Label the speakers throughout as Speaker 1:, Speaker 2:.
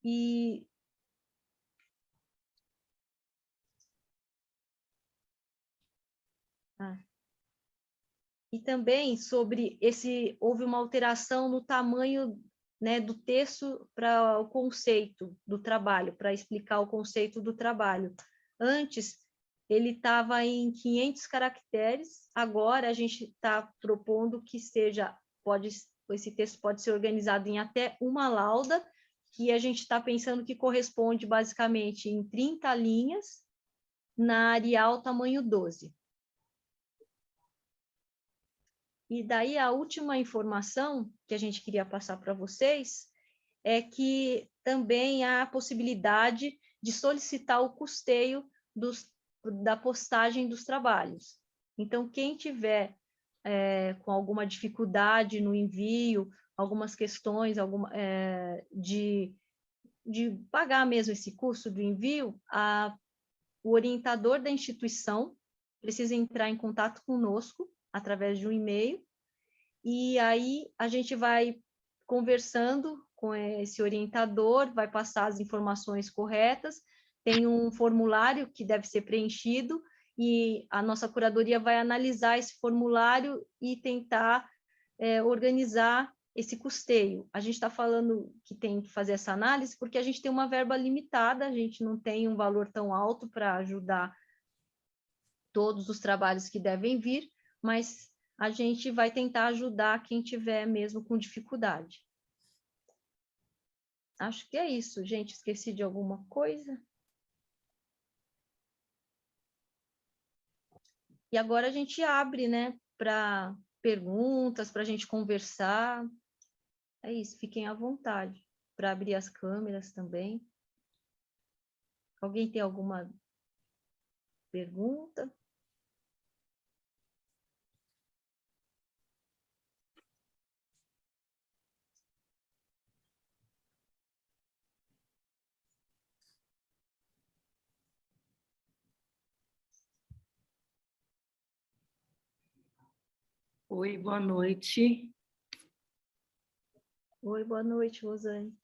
Speaker 1: E também sobre houve uma alteração no tamanho, né, do texto para o conceito do trabalho, para explicar o conceito do trabalho. Antes, ele estava em 500 caracteres, agora a gente está propondo que esse texto pode ser organizado em até uma lauda, que a gente está pensando que corresponde basicamente em 30 linhas, na Arial tamanho 12. E daí a última informação que a gente queria passar para vocês é que também há a possibilidade de solicitar o custeio da postagem dos trabalhos. Então, quem tiver com alguma dificuldade no envio, algumas questões de pagar mesmo esse custo do envio, o orientador da instituição precisa entrar em contato conosco através de um e-mail, e aí a gente vai conversando com esse orientador, vai passar as informações corretas, tem um formulário que deve ser preenchido, e a nossa curadoria vai analisar esse formulário e tentar organizar esse custeio. A gente está falando que tem que fazer essa análise porque a gente tem uma verba limitada, a gente não tem um valor tão alto para ajudar todos os trabalhos que devem vir, mas a gente vai tentar ajudar quem tiver mesmo com dificuldade. Acho que é isso, gente. Esqueci de alguma coisa? E agora a gente abre, né, para perguntas, para a gente conversar. É isso, fiquem à vontade para abrir as câmeras também. Alguém tem alguma pergunta?
Speaker 2: Oi, boa noite.
Speaker 1: Oi, boa noite, Rosane.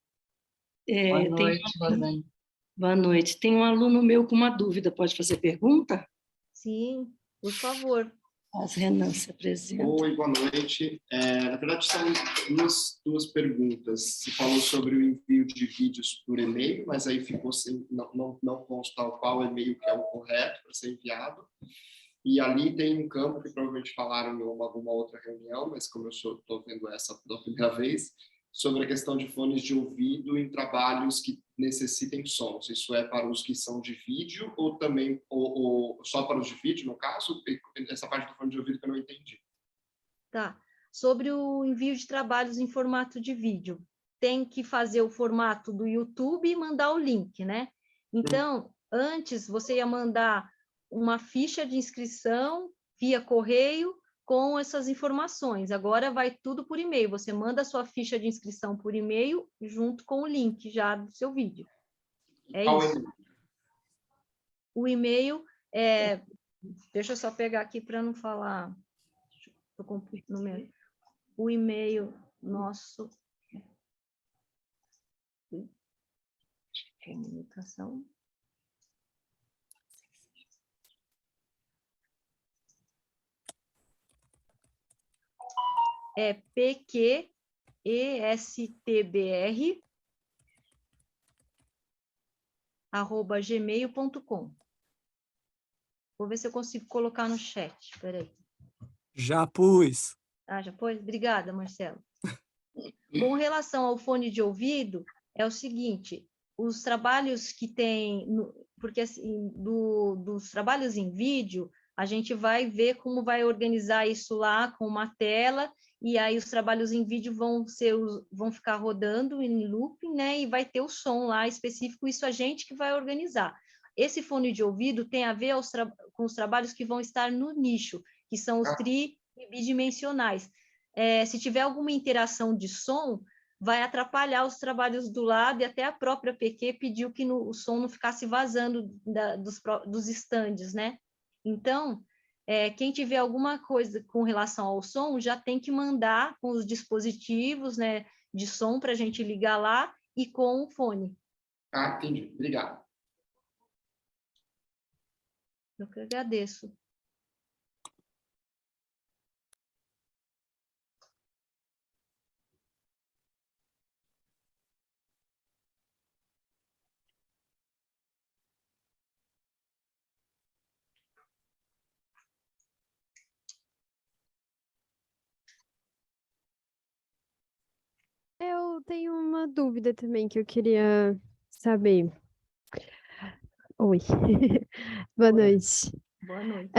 Speaker 3: Boa noite, Rosane.
Speaker 2: Boa noite. Tem um aluno meu com uma dúvida, pode fazer pergunta?
Speaker 1: Sim, por favor.
Speaker 2: As Renan se apresenta.
Speaker 4: Oi, boa noite. Na verdade, são duas perguntas. Você falou sobre o envio de vídeos por e-mail, mas aí ficou sem, não consta qual e-mail que é o correto para ser enviado. E ali tem um campo que provavelmente falaram em alguma outra reunião, mas como eu estou vendo essa pela primeira vez, sobre a questão de fones de ouvido em trabalhos que necessitem sons. Isso é para os que são de vídeo ou também ou só para os de vídeo, no caso? Essa parte do fone de ouvido que eu não entendi.
Speaker 1: Tá. Sobre o envio de trabalhos em formato de vídeo. Tem que fazer o formato do YouTube e mandar o link, né? Então, antes você ia mandar uma ficha de inscrição via correio com essas informações. Agora vai tudo por e-mail. Você manda a sua ficha de inscrição por e-mail junto com o link já do seu vídeo. É isso. O e-mail é... Deixa eu só pegar aqui para não falar... Estou com o número. O e-mail nosso... Comunicação... é pqestbr@gmail.com. Vou ver se eu consigo colocar no chat. Espera aí.
Speaker 5: Já pus.
Speaker 1: Ah, já pôs? Obrigada, Marcelo. Com relação ao fone de ouvido, é o seguinte, os trabalhos que tem, porque assim, dos trabalhos em vídeo, a gente vai ver como vai organizar isso lá com uma tela, e aí os trabalhos em vídeo vão ficar rodando em looping, né? E vai ter o som lá específico, isso a gente que vai organizar. Esse fone de ouvido tem a ver com os trabalhos que vão estar no nicho, que são os tri e bidimensionais. Se tiver alguma interação de som, vai atrapalhar os trabalhos do lado, e até a própria PQ pediu que o som não ficasse vazando dos estandes, né? Então, quem tiver alguma coisa com relação ao som, já tem que mandar com os dispositivos, né, de som para a gente ligar lá e com o fone.
Speaker 4: Ah, entendi. Obrigado.
Speaker 1: Eu que agradeço.
Speaker 6: Eu tenho uma dúvida também que eu queria saber. Oi, boa noite.
Speaker 1: Boa noite.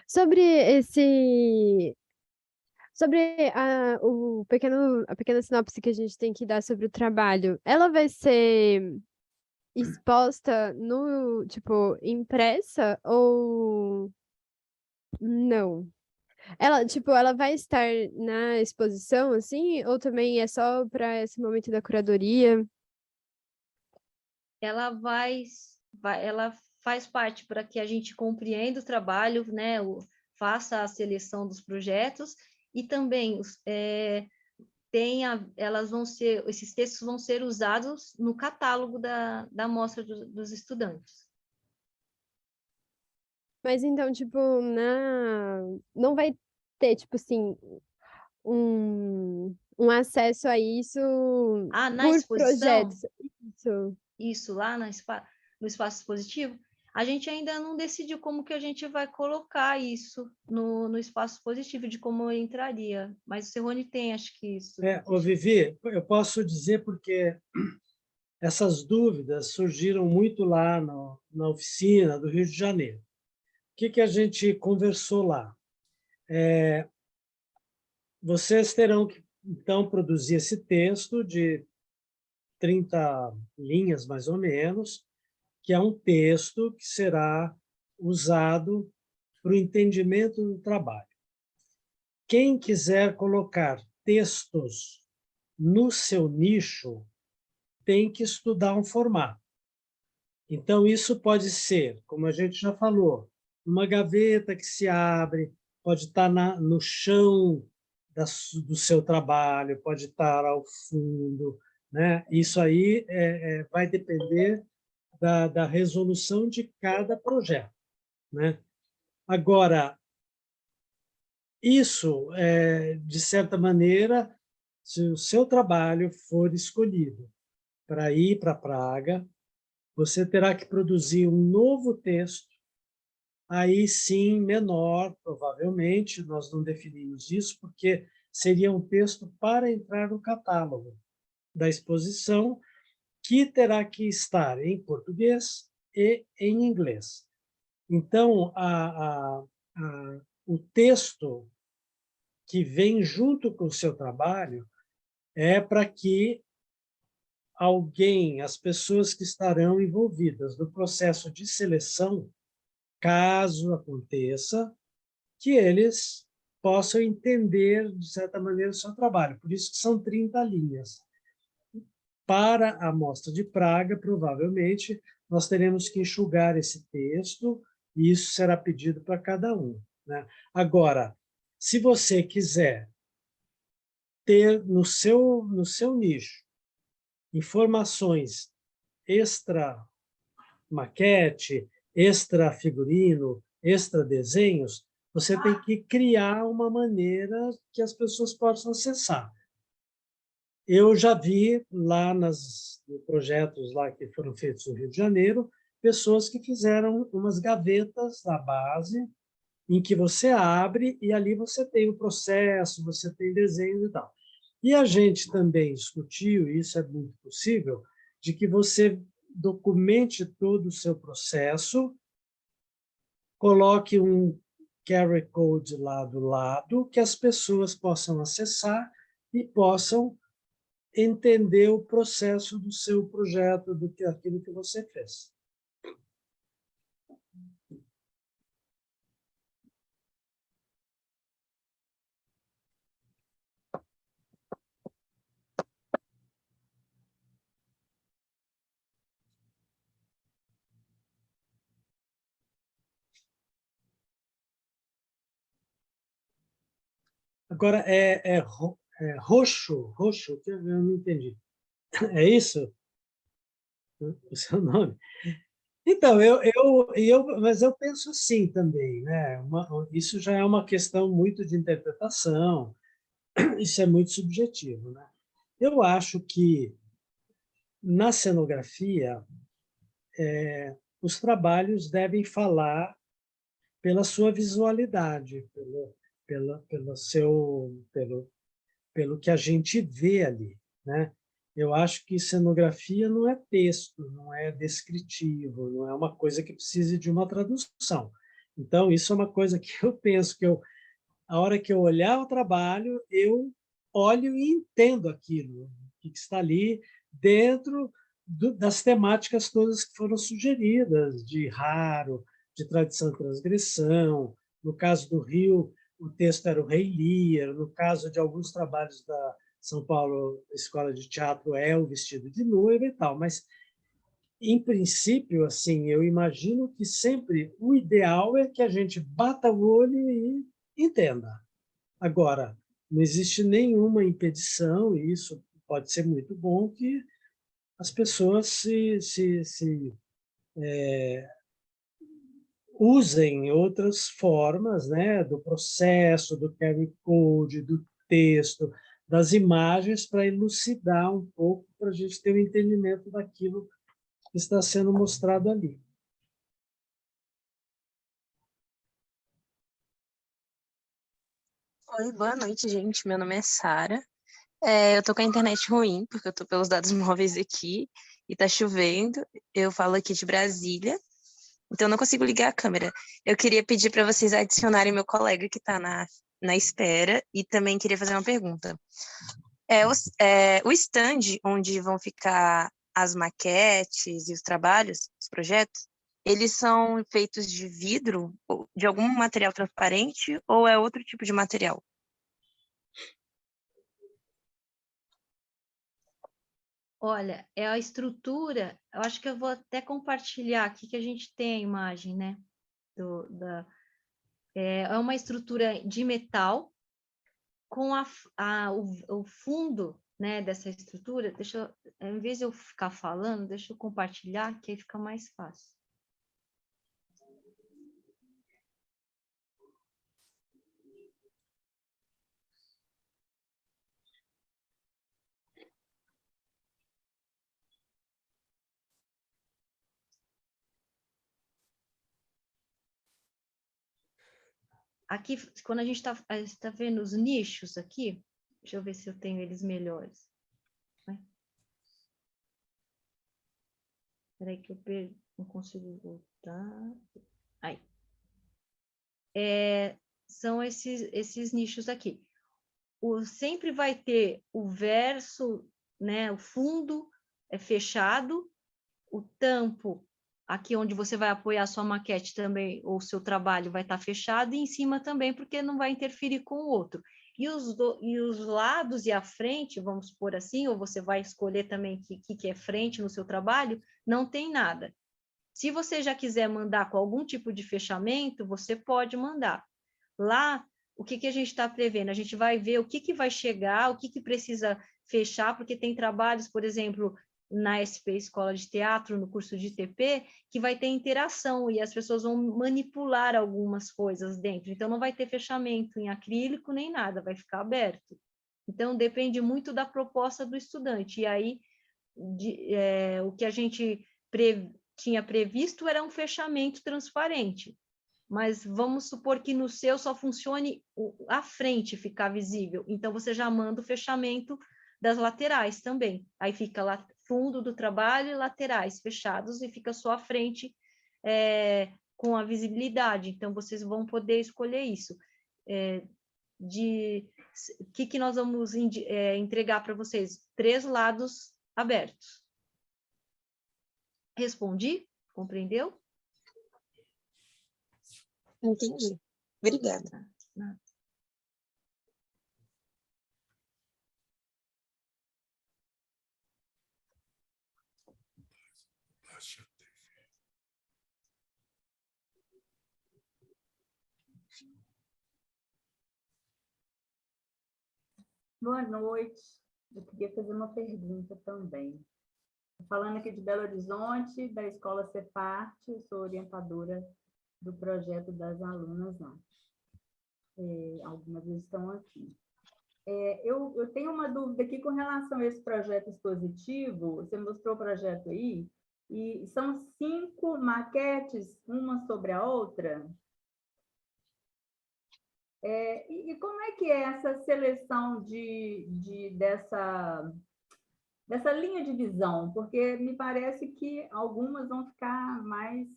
Speaker 6: Sobre sobre a pequena sinopse que a gente tem que dar sobre o trabalho, ela vai ser exposta no, tipo, impressa ou não? Ela, tipo, ela vai estar na exposição, assim, ou também é só para esse momento da curadoria?
Speaker 1: Ela faz parte para que a gente compreenda o trabalho, né, faça a seleção dos projetos e também esses textos vão ser usados no catálogo da amostra dos estudantes.
Speaker 6: Mas então, tipo, não vai ter, tipo assim, um acesso a isso
Speaker 1: Na
Speaker 6: por
Speaker 1: exposição,
Speaker 6: projetos. Isso.
Speaker 1: isso lá no espaço expositivo, a gente ainda não decidiu como que a gente vai colocar isso no espaço expositivo, de como entraria, mas o Serrone tem, acho que isso.
Speaker 7: Ô Vivi, eu posso dizer porque essas dúvidas surgiram muito lá na oficina do Rio de Janeiro. O que a gente conversou lá? Vocês terão que, então, produzir esse texto de 30 linhas, mais ou menos, que é um texto que será usado para o entendimento do trabalho. Quem quiser colocar textos no seu nicho tem que estudar um formato. Então, isso pode ser, como a gente já falou, uma gaveta que se abre, pode estar no chão do seu trabalho, pode estar ao fundo, né? Isso aí vai depender da resolução de cada projeto, né? Agora, isso, de certa maneira, se o seu trabalho for escolhido para ir para Praga, você terá que produzir um novo texto, aí sim menor, provavelmente, nós não definimos isso, porque seria um texto para entrar no catálogo da exposição, que terá que estar em português e em inglês. Então, o texto que vem junto com o seu trabalho é para que alguém, as pessoas que estarão envolvidas no processo de seleção, caso aconteça, que eles possam entender, de certa maneira, o seu trabalho. Por isso que são 30 linhas. Para a Mostra de Praga, provavelmente, nós teremos que enxugar esse texto e isso será pedido para cada um, né? Agora, se você quiser ter no seu nicho informações extra maquete, extra figurino, extra desenhos, você tem que criar uma maneira que as pessoas possam acessar. Eu já vi lá nos projetos lá que foram feitos no Rio de Janeiro, pessoas que fizeram umas gavetas na base, em que você abre e ali você tem o processo, você tem desenhos e tal. E a gente também discutiu, e isso é muito possível, de que você documente todo o seu processo, coloque um QR Code lá do lado, que as pessoas possam acessar e possam entender o processo do seu projeto, aquilo que você fez. Agora, roxo, que eu não entendi. É isso? o seu nome. Então, mas eu penso assim também, né? Isso já é uma questão muito de interpretação, isso é muito subjetivo, né? Eu acho que na cenografia os trabalhos devem falar pela sua visualidade, pelo que a gente vê ali, né? Eu acho que cenografia não é texto, não é descritivo, não é uma coisa que precise de uma tradução. Então, isso é uma coisa que eu penso a hora que eu olhar o trabalho, eu olho e entendo aquilo, o que está ali dentro das temáticas todas que foram sugeridas, de raro, de tradição e transgressão. No caso do Rio, o texto era o Rei Lear. No caso de alguns trabalhos da São Paulo Escola de Teatro, é o Vestido de Noiva e tal. Mas, em princípio, assim, eu imagino que sempre o ideal é que a gente bata o olho e entenda. Agora, não existe nenhuma impedição, e isso pode ser muito bom, que as pessoas usem outras formas, né, do processo, do QR Code, do texto, das imagens, para elucidar um pouco, para a gente ter um entendimento daquilo que está sendo mostrado ali.
Speaker 8: Oi, boa noite, gente. Meu nome é Sara. Eu tô com a internet ruim, porque eu tô pelos dados móveis aqui e tá chovendo. Eu falo aqui de Brasília, então eu não consigo ligar a câmera. Eu queria pedir para vocês adicionarem meu colega que tá na espera e também queria fazer uma pergunta. O stand onde vão ficar as maquetes e os trabalhos, os projetos, eles são feitos de vidro, ou de algum material transparente, ou é outro tipo de material?
Speaker 1: Olha, é a estrutura, eu acho que eu vou até compartilhar aqui que a gente tem a imagem, né? É uma estrutura de metal com o fundo, né, dessa estrutura. Em vez de eu ficar falando, deixa eu compartilhar, que aí fica mais fácil. Aqui, quando a gente está vendo os nichos aqui, deixa eu ver se eu tenho eles melhores. Espera aí que eu não consigo voltar. Aí. São esses nichos aqui. Sempre vai ter o verso, né, o fundo é fechado, o tampo, aqui onde você vai apoiar a sua maquete também, ou o seu trabalho vai estar fechado, e em cima também, porque não vai interferir com o outro. E os lados e a frente, vamos supor assim, ou você vai escolher também que é frente no seu trabalho, não tem nada. Se você já quiser mandar com algum tipo de fechamento, você pode mandar. Lá, o que a gente está prevendo? A gente vai ver o que vai chegar, o que precisa fechar, porque tem trabalhos, por exemplo, na SP Escola de Teatro, no curso de TP, que vai ter interação e as pessoas vão manipular algumas coisas dentro. Então, não vai ter fechamento em acrílico nem nada, vai ficar aberto. Então, depende muito da proposta do estudante. E aí, o que a gente tinha previsto era um fechamento transparente. Mas vamos supor que no seu só funcione a frente ficar visível. Então, você já manda o fechamento das laterais também. Aí fica lá fundo do trabalho e laterais fechados e fica só a frente com a visibilidade. Então, vocês vão poder escolher isso. O que nós vamos entregar para vocês? 3 lados abertos. Respondi? Compreendeu?
Speaker 8: Entendi. Obrigada.
Speaker 3: Boa noite. Eu queria fazer uma pergunta também.
Speaker 9: Falando aqui de Belo Horizonte, da Escola Ceparte, eu sou orientadora do projeto das alunas lá. Algumas estão aqui. Eu tenho uma dúvida aqui com relação a esse projeto expositivo. Você mostrou o projeto aí, e são 5 maquetes, uma sobre a outra. E como é que é essa seleção dessa linha de visão? Porque me parece que algumas vão ficar mais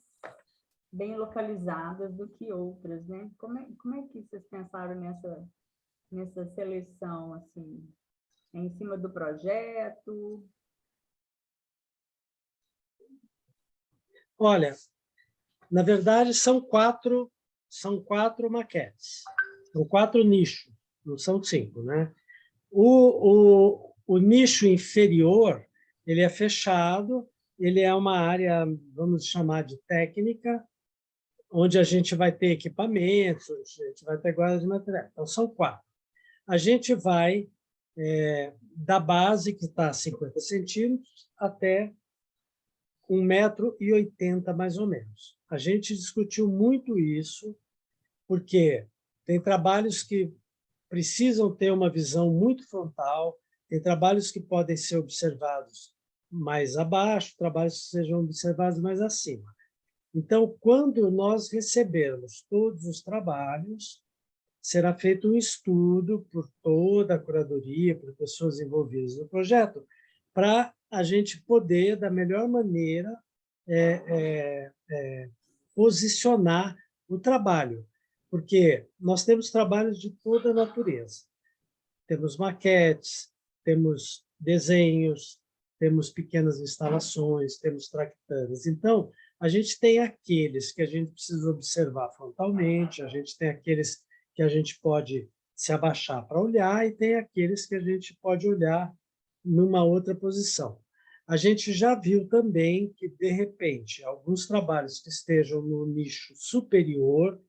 Speaker 9: bem localizadas do que outras, né? Como é que vocês pensaram nessa seleção, assim, em cima do projeto?
Speaker 7: Olha, na verdade, são quatro maquetes, são 4 nichos, não são 5, né? O nicho inferior, ele é fechado, ele é uma área, vamos chamar de técnica, onde a gente vai ter equipamentos, a gente vai ter guarda de material. Então, são 4. A gente vai da base, que está a 50 centímetros, até 1,80 m, mais ou menos. A gente discutiu muito isso, porque tem trabalhos que precisam ter uma visão muito frontal, tem trabalhos que podem ser observados mais abaixo, trabalhos que sejam observados mais acima. Então, quando nós recebermos todos os trabalhos, será feito um estudo por toda a curadoria, por pessoas envolvidas no projeto, para a gente poder, da melhor maneira, posicionar o trabalho. Porque nós temos trabalhos de toda a natureza. Temos maquetes, temos desenhos, temos pequenas instalações, temos tractanas. Então, a gente tem aqueles que a gente precisa observar frontalmente, a gente tem aqueles que a gente pode se abaixar para olhar e tem aqueles que a gente pode olhar numa outra posição. A gente já viu também que, de repente, alguns trabalhos que estejam no nicho superior,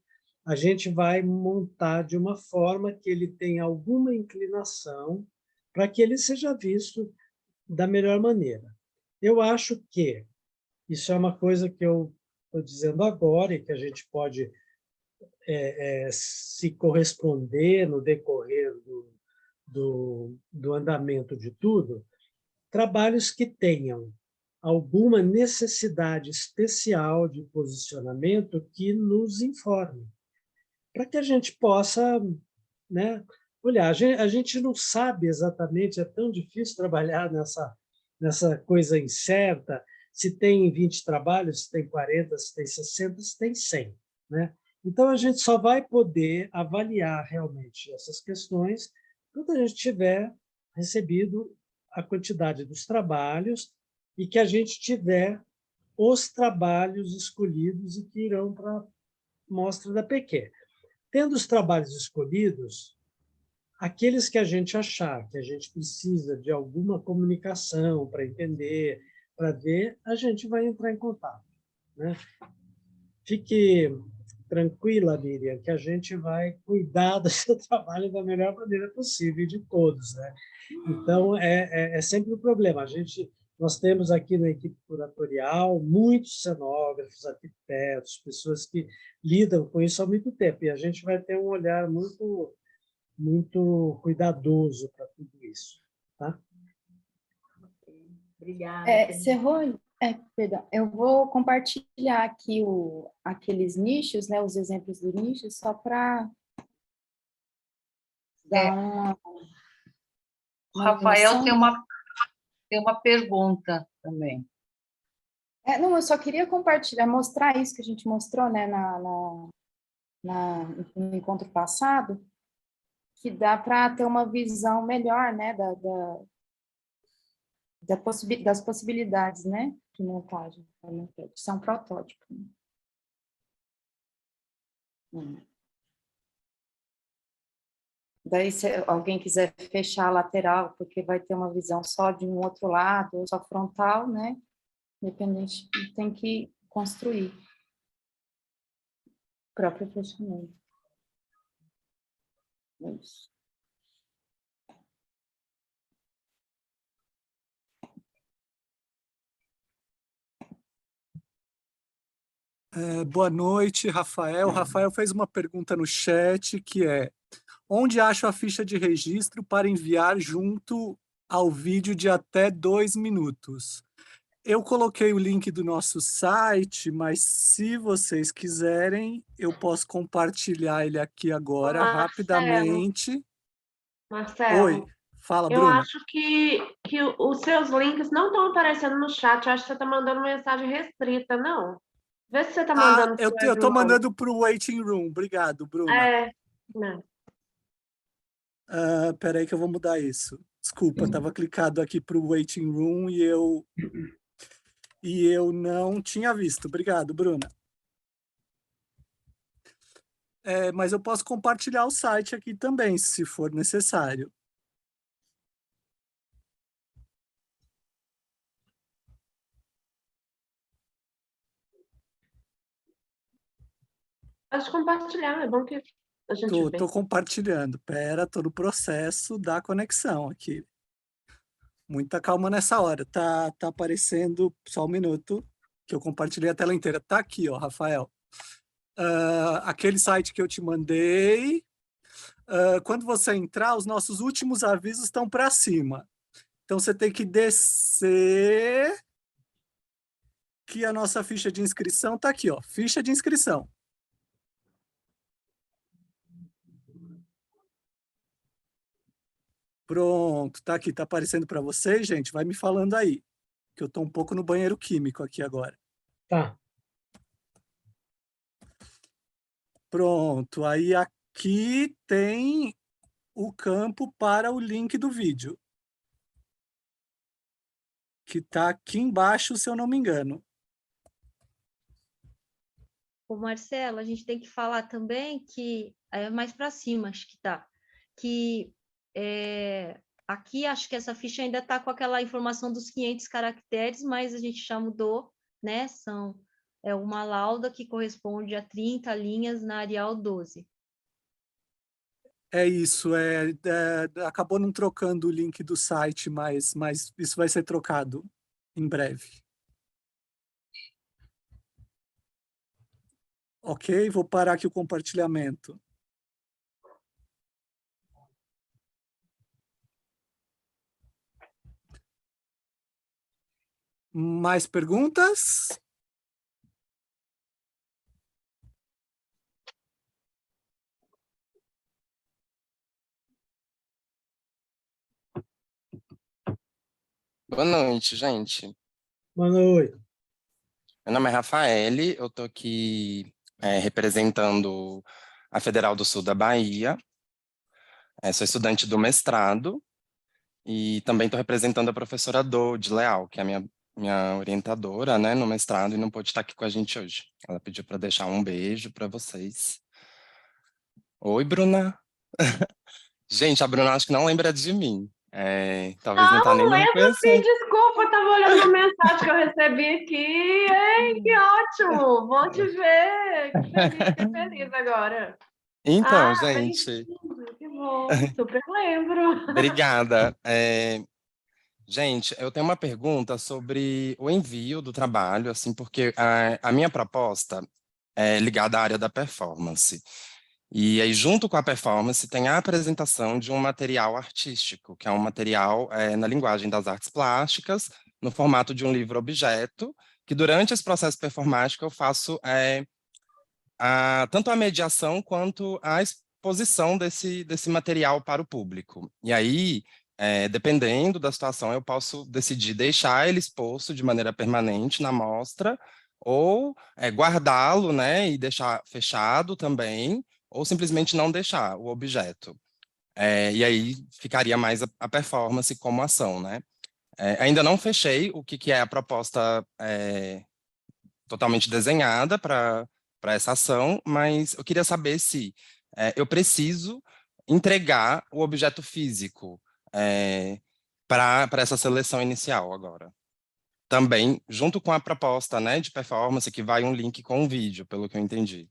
Speaker 7: a gente vai montar de uma forma que ele tenha alguma inclinação para que ele seja visto da melhor maneira. Eu acho que isso é uma coisa que eu estou dizendo agora e que a gente pode se corresponder no decorrer do andamento de tudo, trabalhos que tenham alguma necessidade especial de posicionamento que nos informe, para que a gente possa, né, olhar. A gente não sabe exatamente, é tão difícil trabalhar nessa coisa incerta, se tem 20 trabalhos, se tem 40, se tem 60, se tem 100. Né? Então, a gente só vai poder avaliar realmente essas questões quando a gente tiver recebido a quantidade dos trabalhos e que a gente tiver os trabalhos escolhidos e que irão para a mostra da PQ. Tendo os trabalhos escolhidos, aqueles que a gente achar que a gente precisa de alguma comunicação para entender, para ver, a gente vai entrar em contato. Né? Fique tranquila, Miriam, que a gente vai cuidar do seu trabalho da melhor maneira possível, de todos. Né? Então, é sempre um problema. Nós temos aqui na equipe curatorial muitos cenógrafos, arquitetos, pessoas que lidam com isso há muito tempo, e a gente vai ter um olhar muito, muito cuidadoso para tudo isso. Tá?
Speaker 9: Obrigada.
Speaker 10: Serrone, perdão, eu vou compartilhar aqui aqueles nichos, né, os exemplos do nicho, só para dar
Speaker 3: o Rafael tem uma pergunta também.
Speaker 10: Não, eu só queria compartilhar, mostrar isso que a gente mostrou, né, no encontro passado, que dá para ter uma visão melhor, né, das possibilidades, né, de montagem. Isso é um protótipo. Daí, se alguém quiser fechar a lateral, porque vai ter uma visão só de um outro lado, ou só frontal, né, independente, tem que construir o próprio fechamento. É isso.
Speaker 5: Boa noite, Rafael. Rafael fez uma pergunta no chat que é: onde acho a ficha de registro para enviar junto ao vídeo de até 2 minutos? Eu coloquei o link do nosso site, mas se vocês quiserem, eu posso compartilhar ele aqui agora, rapidamente.
Speaker 11: Marcelo,
Speaker 5: Oi, fala,
Speaker 11: eu
Speaker 5: Bruna.
Speaker 11: acho que os seus links não estão aparecendo no chat. Eu acho que você está mandando mensagem restrita, não? Vê se você está mandando
Speaker 5: Eu
Speaker 11: para o
Speaker 5: estou mandando para o waiting room. Obrigado, Bruna.
Speaker 11: Não.
Speaker 5: Peraí que eu vou mudar isso. Desculpa, estava clicado aqui para o waiting room e eu não tinha visto. Obrigado, Bruna. Mas eu posso compartilhar o site aqui também, se for necessário.
Speaker 11: Pode compartilhar, é bom que a gente vê.
Speaker 5: Estou compartilhando. Estou no processo da conexão aqui. Muita calma nessa hora. Tá aparecendo, só um minuto, que eu compartilhei a tela inteira. Tá aqui, ó, Rafael. Aquele site que eu te mandei. Quando você entrar, os nossos últimos avisos estão para cima. Então, você tem que descer, que a nossa ficha de inscrição está aqui, ó, ficha de inscrição. Pronto, tá aqui, tá aparecendo para vocês, gente? Vai me falando aí, que eu estou um pouco no banheiro químico aqui agora.
Speaker 7: Tá.
Speaker 5: Pronto, aí aqui tem o campo para o link do vídeo, que está aqui embaixo, se eu não me engano.
Speaker 1: O Marcelo, a gente tem que falar também que mais para cima, acho que tá, que aqui acho que essa ficha ainda está com aquela informação dos 500 caracteres, mas a gente já mudou, né? É uma lauda que corresponde a 30 linhas na Arial 12.
Speaker 5: É isso, acabou não trocando o link do site, mas isso vai ser trocado em breve. Ok, vou parar aqui o compartilhamento. Mais perguntas?
Speaker 12: Boa noite, gente.
Speaker 7: Boa noite.
Speaker 12: Meu nome é Rafael, eu estou aqui representando a Federal do Sul da Bahia. Sou estudante do mestrado e também estou representando a professora Dode Leal, que é a minha orientadora, né, no mestrado, e não pôde estar aqui com a gente hoje. Ela pediu para deixar um beijo para vocês. Oi, Bruna. Gente, a Bruna acho que não lembra de mim. Talvez não tá nem me
Speaker 11: Lembro sim,
Speaker 12: reconhecendo.
Speaker 11: desculpa, eu estava olhando a mensagem que eu recebi aqui. Ei, que ótimo! Bom te ver! Que feliz agora.
Speaker 12: Então,
Speaker 11: Bem-vindo,
Speaker 12: gente,
Speaker 11: que bom, super lembro.
Speaker 12: obrigada. Gente, eu tenho uma pergunta sobre o envio do trabalho, assim, porque a minha proposta é ligada à área da performance. E aí, junto com a performance, tem a apresentação de um material artístico, que é um material na linguagem das artes plásticas, no formato de um livro-objeto, que durante esse processo performático eu faço tanto a mediação quanto a exposição desse material para o público. E aí, dependendo da situação, eu posso decidir deixar ele exposto de maneira permanente na mostra, ou guardá-lo, né, e deixar fechado também, ou simplesmente não deixar o objeto. E aí ficaria mais a performance como ação, né? Ainda não fechei o que é a proposta totalmente desenhada para essa ação, mas eu queria saber se eu preciso entregar o objeto físico para essa seleção inicial agora. Também, junto com a proposta, né, de performance, que vai um link com o vídeo, pelo que eu entendi.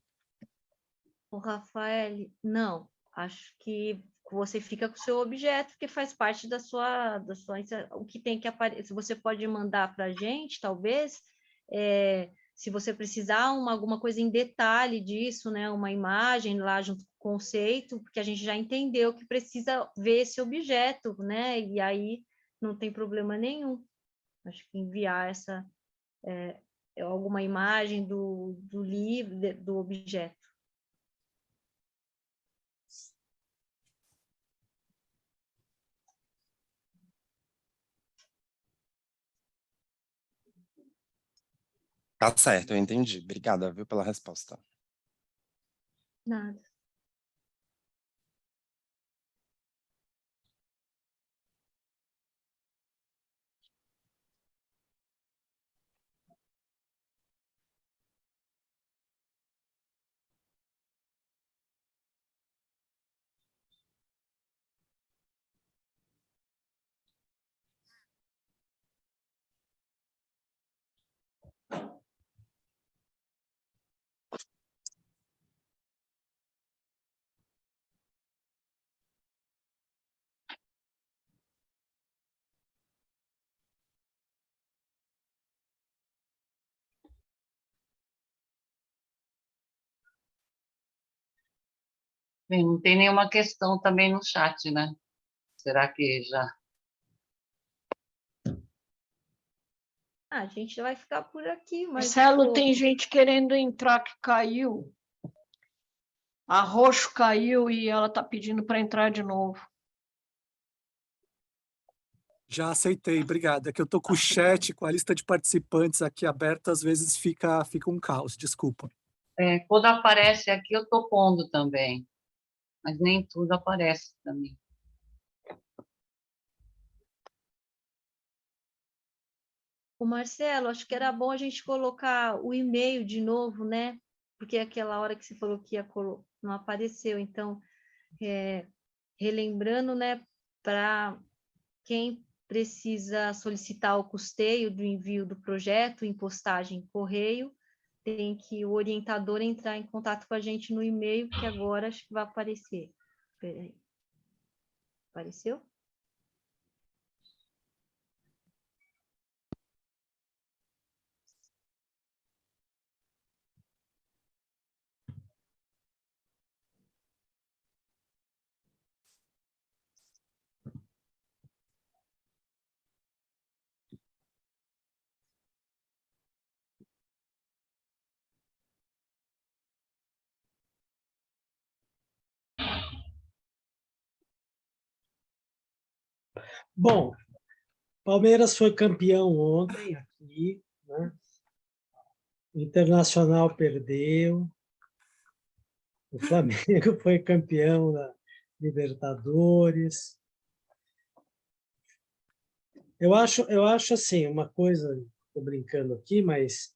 Speaker 1: O Rafael, não, acho que você fica com o seu objeto, que faz parte da sua o que tem que aparecer. Você pode mandar para a gente, talvez, se você precisar alguma coisa em detalhe disso, né, uma imagem lá junto com o conceito, porque a gente já entendeu que precisa ver esse objeto, né, e aí não tem problema nenhum. Acho que enviar alguma imagem do livro, do objeto.
Speaker 12: Tá certo, eu entendi. Obrigada, viu, pela resposta.
Speaker 1: Nada.
Speaker 3: Bem, não tem nenhuma questão também no chat, né? Será que já...
Speaker 1: A gente vai ficar por aqui, mas...
Speaker 11: Marcelo, tem gente querendo entrar que caiu. A Roxo caiu e ela está pedindo para entrar de novo.
Speaker 5: Já aceitei, obrigado. É que eu estou com o chat, com a lista de participantes aqui aberta, às vezes fica um caos, desculpa.
Speaker 3: Quando aparece aqui, eu estou pondo também, mas nem tudo aparece também.
Speaker 1: O Marcelo, acho que era bom a gente colocar o e-mail de novo, né? Porque aquela hora que você falou que não apareceu. Então, relembrando, né, para quem precisa solicitar o custeio do envio do projeto em postagem correio, tem que o orientador entrar em contato com a gente no e-mail, que agora acho que vai aparecer. Espera aí. Apareceu?
Speaker 7: Bom, Palmeiras foi campeão ontem aqui, né? O Internacional perdeu. O Flamengo foi campeão da Libertadores. Eu acho assim, uma coisa, estou brincando aqui, mas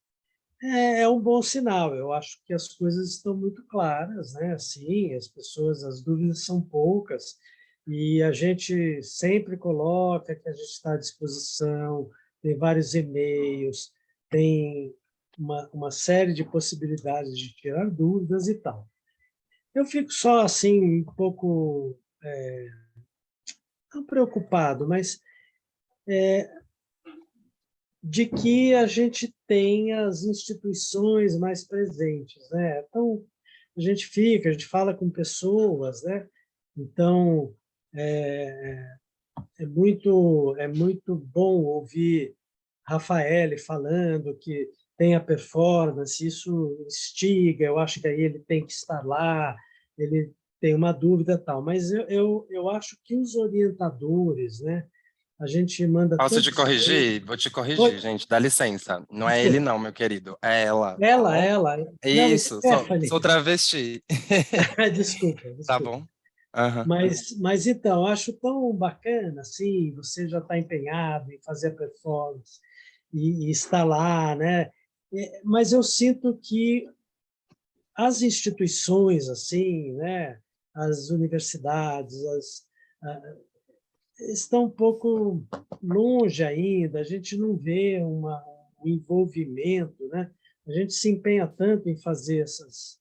Speaker 7: é um bom sinal. Eu acho que as coisas estão muito claras, né? Assim, as dúvidas são poucas e a gente sempre coloca que a gente está à disposição, tem vários e-mails, tem uma série de possibilidades de tirar dúvidas e tal. Eu fico só assim um pouco não preocupado, mas de que a gente tenha as instituições mais presentes, né? Então, a gente fala com pessoas, né? Então, é muito bom ouvir Rafael falando que tem a performance, isso instiga, eu acho que aí ele tem que estar lá, ele tem uma dúvida tal, mas eu acho que os orientadores, né? A gente manda
Speaker 12: Posso te
Speaker 7: tantos
Speaker 12: corrigir? Vou te corrigir, gente, dá licença. Não é ele não, meu querido, é ela. Tá bom?
Speaker 7: Ela. Não,
Speaker 12: Isso,
Speaker 7: Stephanie.
Speaker 12: sou travesti.
Speaker 7: Desculpa.
Speaker 12: Tá bom? Uhum.
Speaker 7: Mas então, acho tão bacana, assim, você já está empenhado em fazer a performance e estar lá, né? Mas eu sinto que as instituições, assim, né? As universidades, estão um pouco longe ainda, a gente não vê um envolvimento, né? A gente se empenha tanto em fazer esses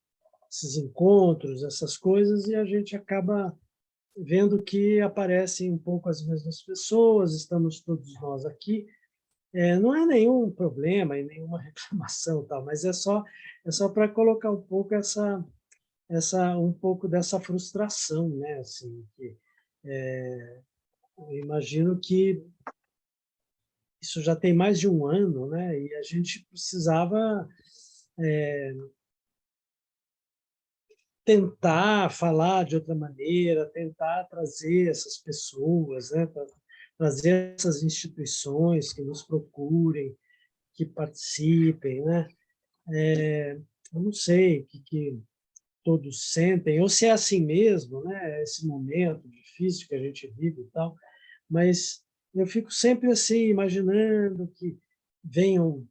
Speaker 7: encontros, essas coisas, e a gente acaba vendo que aparecem um pouco as mesmas pessoas, estamos todos nós aqui, Não é nenhum problema e nenhuma reclamação, tal, mas é só para colocar um pouco um pouco dessa frustração, né? Assim, que, eu imagino que isso já tem mais de um ano, né? E a gente precisava tentar falar de outra maneira, tentar trazer essas pessoas, né? Trazer essas instituições que nos procurem, que participem, né? Eu não sei o que todos sentem, ou se é assim mesmo, né? Esse momento difícil que a gente vive e tal, mas eu fico sempre assim, imaginando que venham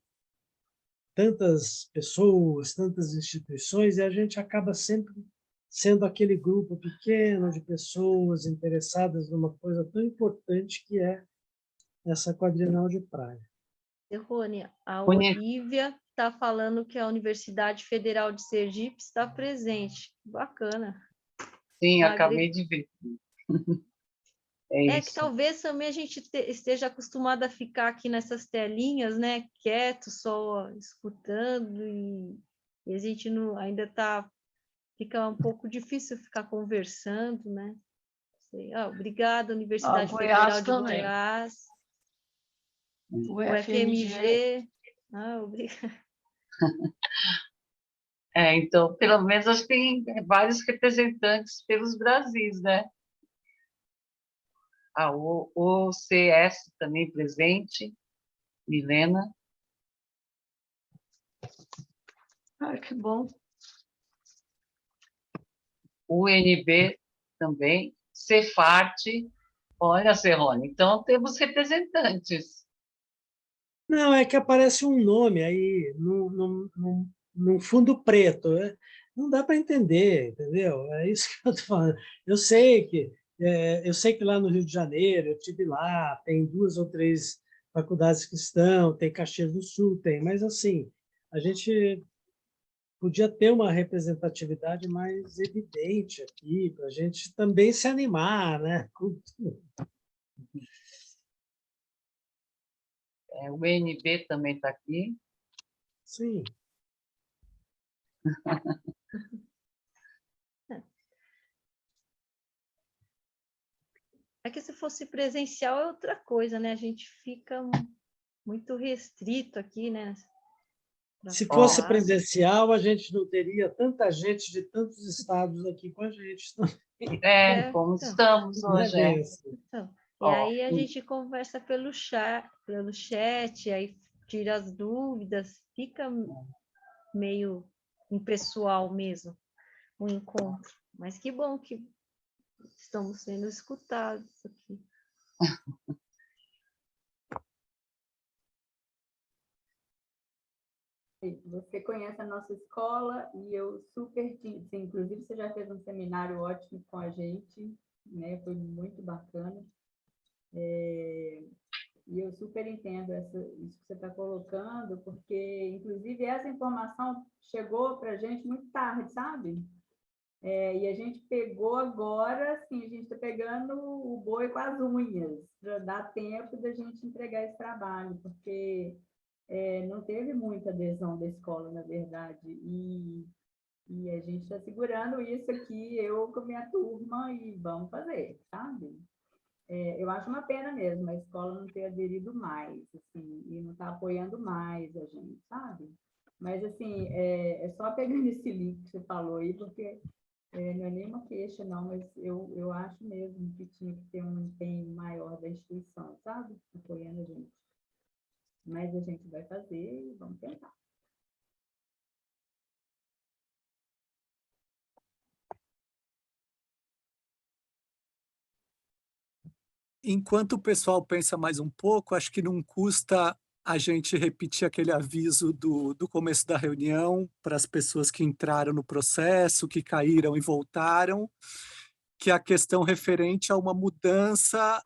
Speaker 7: tantas pessoas, tantas instituições, e a gente acaba sempre sendo aquele grupo pequeno de pessoas interessadas numa coisa tão importante que é essa quadrinal de praia.
Speaker 1: Rony, a Olívia está falando que a Universidade Federal de Sergipe está presente. Bacana.
Speaker 3: Sim, acabei de ver.
Speaker 1: Que talvez também a gente esteja acostumado a ficar aqui nessas telinhas, né, quieto, só escutando, e a gente não, ainda fica um pouco difícil ficar conversando, né? Obrigada, Universidade Federal de Goiás. O FMG. Obrigada.
Speaker 3: Então, pelo menos, acho que tem vários representantes pelos Brasis, né? O OCS também presente, Milena.
Speaker 11: Que bom.
Speaker 3: UNB também, Cefarte, olha, Serrone, então temos representantes.
Speaker 7: Não, é que aparece um nome aí num fundo preto, né? Não dá para entender, entendeu? É isso que eu estou falando. Eu sei que lá no Rio de Janeiro, eu estive lá, tem 2 ou 3 faculdades que estão, tem Caxias do Sul, tem, mas assim, a gente podia ter uma representatividade mais evidente aqui, para a gente também se animar, né?
Speaker 3: O UNB também está aqui.
Speaker 7: Sim.
Speaker 1: É que se fosse presencial é outra coisa, né? A gente fica muito restrito aqui, né?
Speaker 7: Se fosse presencial, a gente não teria tanta gente de tantos estados aqui com a gente também.
Speaker 3: Como estamos hoje.
Speaker 1: E aí a gente conversa pelo chat, aí tira as dúvidas, fica meio impessoal mesmo o encontro. Mas que bom que estamos sendo escutados aqui.
Speaker 9: Você conhece a nossa escola e eu super... Inclusive, você já fez um seminário ótimo com a gente, né? Foi muito bacana. E eu super entendo isso que você está colocando, porque, inclusive, essa informação chegou para a gente muito tarde, sabe? E a gente pegou agora, assim, a gente está pegando o boi com as unhas, para dar tempo da gente entregar esse trabalho, porque não teve muita adesão da escola, na verdade, e a gente está segurando isso aqui, eu com a minha turma, e vamos fazer, sabe? Eu acho uma pena mesmo a escola não ter aderido mais, assim, e não está apoiando mais a gente, sabe? Mas, assim, é só pegando esse link que você falou aí, porque não é nenhuma queixa, não, mas eu acho mesmo que tinha que ter um empenho maior da instituição, sabe? Apoiando a gente. Mas a gente vai fazer e vamos tentar.
Speaker 5: Enquanto o pessoal pensa mais um pouco, acho que não custa a gente repetir aquele aviso do começo da reunião para as pessoas que entraram no processo, que caíram e voltaram, que é a questão referente a uma mudança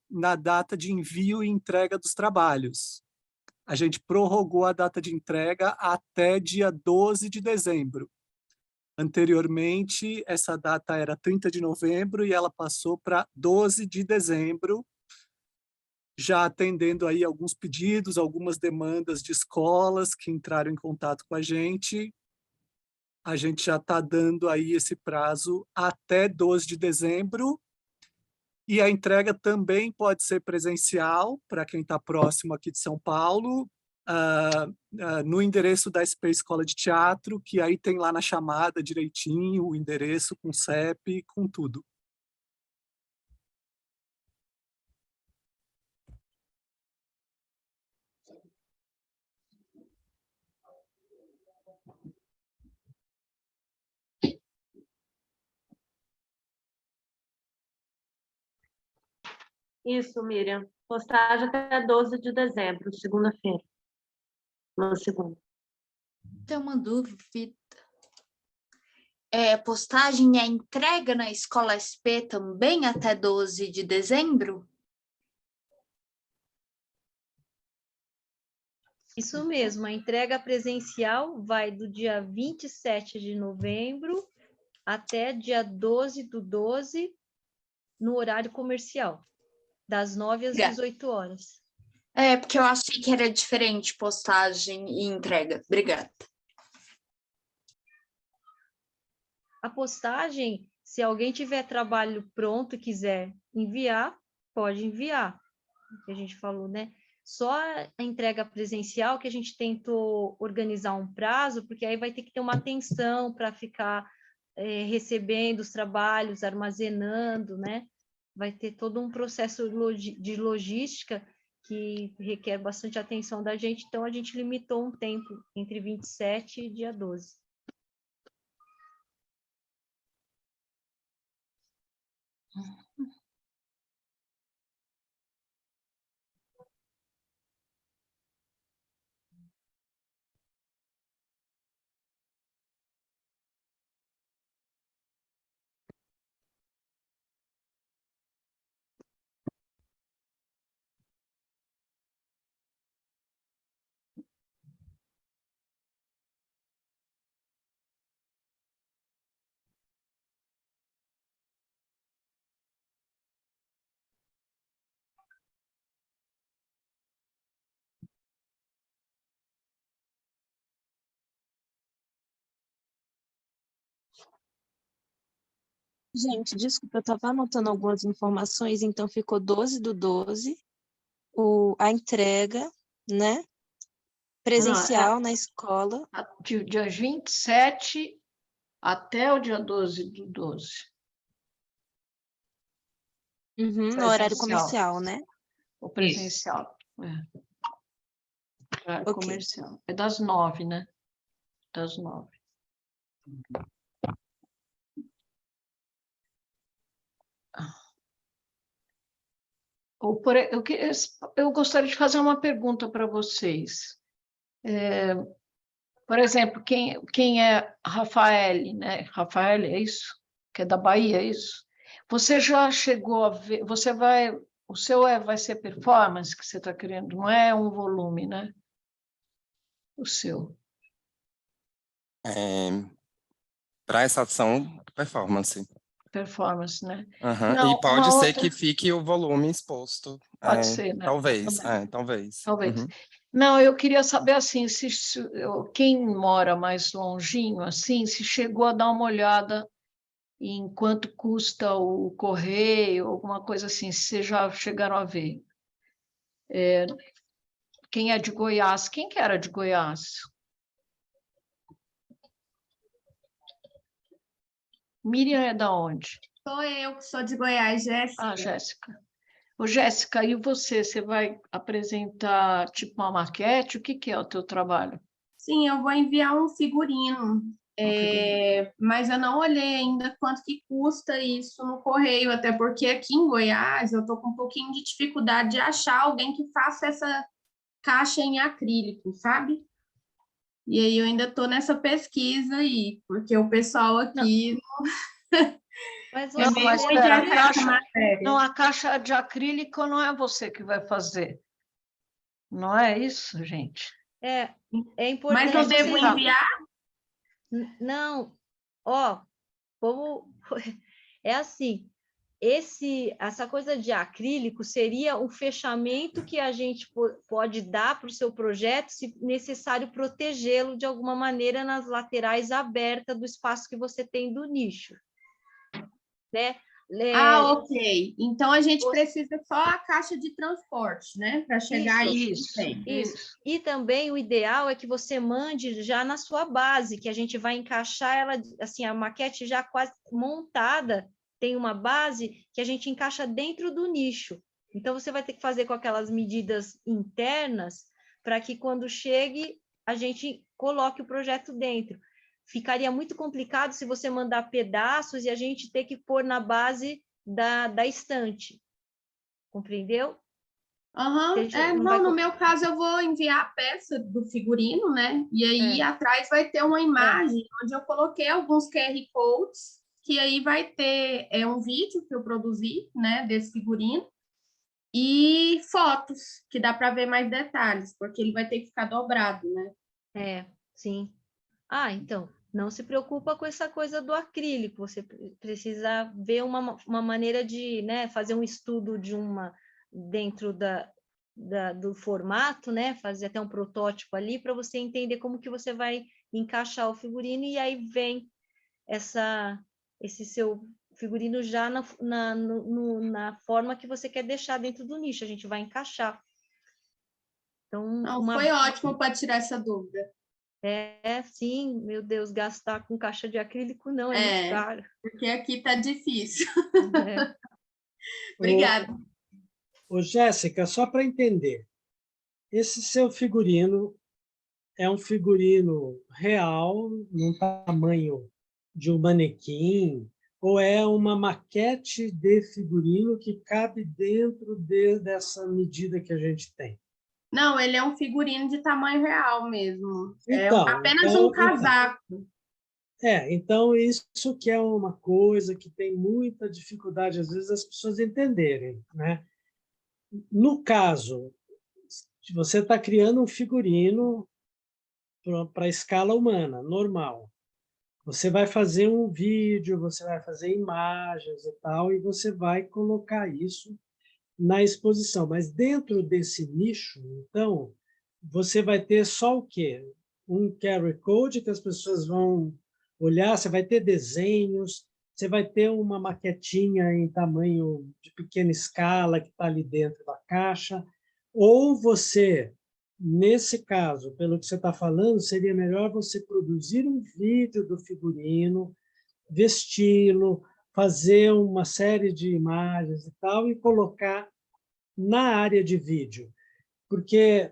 Speaker 5: na data de envio e entrega dos trabalhos. A gente prorrogou a data de entrega até dia 12 de dezembro. Anteriormente, essa data era 30 de novembro e ela passou para 12 de dezembro, já atendendo aí alguns pedidos, algumas demandas de escolas que entraram em contato com a gente já está dando aí esse prazo até 12 de dezembro, e a entrega também pode ser presencial, para quem está próximo aqui de São Paulo, no endereço da SP Escola de Teatro, que aí tem lá na chamada direitinho o endereço com CEP, com tudo.
Speaker 11: Isso, Miriam. Postagem até 12 de dezembro, segunda-feira. Na segunda.
Speaker 13: Tem uma dúvida. Postagem é entrega na Escola SP também até 12 de dezembro?
Speaker 1: Isso mesmo, a entrega presencial vai do dia 27 de novembro até dia 12/12, no horário comercial, das 9 às 18 horas.
Speaker 13: Porque eu achei que era diferente postagem e entrega. Obrigada.
Speaker 1: A postagem, se alguém tiver trabalho pronto e quiser enviar, pode enviar, que a gente falou, né? Só a entrega presencial que a gente tentou organizar um prazo, porque aí vai ter que ter uma atenção para ficar recebendo os trabalhos, armazenando, né? Vai ter todo um processo de logística que requer bastante atenção da gente, então a gente limitou um tempo entre 27 e dia 12.
Speaker 8: Gente, desculpa, eu estava anotando algumas informações, então ficou 12/12, a entrega, né? Presencial na escola.
Speaker 11: Dia 27 até o dia 12/12.
Speaker 8: No horário comercial, né?
Speaker 11: O presencial. Horário comercial. É das 9, né? Das 9. Eu gostaria de fazer uma pergunta para vocês. Por exemplo, quem é Rafael, né? Rafael, é isso? Que é da Bahia, é isso? Você já chegou a ver... O seu vai ser performance que você está querendo, não é um volume, né? O seu.
Speaker 12: Para essa ação, performance.
Speaker 11: Performance, né?
Speaker 12: Uhum.
Speaker 11: Não,
Speaker 12: E pode ser que fique o volume exposto.
Speaker 11: Pode ser, né?
Speaker 12: Talvez,
Speaker 11: talvez.
Speaker 12: Uhum.
Speaker 11: Não, eu queria saber, assim, quem mora mais longinho, assim, se chegou a dar uma olhada em quanto custa o correio, alguma coisa assim, se vocês já chegaram a ver. Quem é de Goiás? Quem que era de Goiás? Miriam é da onde?
Speaker 14: Sou eu, que sou de Goiás, Jéssica.
Speaker 11: Ah, Jéssica. Ô, Jéssica, e você vai apresentar tipo uma maquete? O que é o teu trabalho?
Speaker 14: Sim, eu vou enviar um figurino, mas eu não olhei ainda quanto que custa isso no correio, até porque aqui em Goiás eu estou com um pouquinho de dificuldade de achar alguém que faça essa caixa em acrílico, sabe? E aí eu ainda estou nessa pesquisa aí, porque o pessoal aqui...
Speaker 1: Mas
Speaker 11: a caixa de acrílico não é você que vai fazer. Não é isso, gente?
Speaker 1: É importante.
Speaker 14: Mas eu devo enviar?
Speaker 1: Não, como é assim, essa coisa de acrílico seria o fechamento que a gente pode dar para o seu projeto, se necessário protegê-lo de alguma maneira nas laterais abertas do espaço que você tem do nicho, né?
Speaker 14: Ok. Então, a gente precisa só a caixa de transporte, né? Para chegar aí.
Speaker 1: Isso. E também o ideal é que você mande já na sua base, que a gente vai encaixar ela, assim, a maquete já quase montada, tem uma base que a gente encaixa dentro do nicho. Então, você vai ter que fazer com aquelas medidas internas para que quando chegue, a gente coloque o projeto dentro. Ficaria muito complicado se você mandar pedaços e a gente ter que pôr na base da estante. Compreendeu?
Speaker 14: Não, no meu caso, eu vou enviar a peça do figurino, né? E aí atrás vai ter uma imagem onde eu coloquei alguns QR Codes, que aí vai ter um vídeo que eu produzi, né, desse figurino, e fotos, que dá para ver mais detalhes, porque ele vai ter que ficar dobrado, né?
Speaker 1: Sim. Então, não se preocupa com essa coisa do acrílico, você precisa ver uma maneira de, né, fazer um estudo dentro do formato, né, fazer até um protótipo ali para você entender como que você vai encaixar o figurino e aí vem esse seu figurino já na forma que você quer deixar dentro do nicho, a gente vai encaixar. Então,
Speaker 14: foi ótimo para tirar essa dúvida.
Speaker 1: Sim, meu Deus, gastar com caixa de acrílico não, é muito caro.
Speaker 14: Porque aqui está difícil. Obrigada.
Speaker 7: Jéssica, só para entender, esse seu figurino é um figurino real, num tamanho de um manequim, ou é uma maquete de figurino que cabe dentro dessa medida que a gente tem?
Speaker 14: Não, ele é um figurino de tamanho real mesmo. Então, apenas um casaco.
Speaker 7: Então isso que é uma coisa que tem muita dificuldade, às vezes, as pessoas entenderem, né? No caso, se você está criando um figurino para a escala humana, normal, você vai fazer um vídeo, você vai fazer imagens e tal, e você vai colocar isso na exposição. Mas dentro desse nicho, então, você vai ter só o quê? Um QR Code que as pessoas vão olhar, você vai ter desenhos, você vai ter uma maquetinha em tamanho de pequena escala que está ali dentro da caixa, ou você, nesse caso, pelo que você está falando, seria melhor você produzir um vídeo do figurino, vesti-lo, fazer uma série de imagens e tal, e colocar na área de vídeo, porque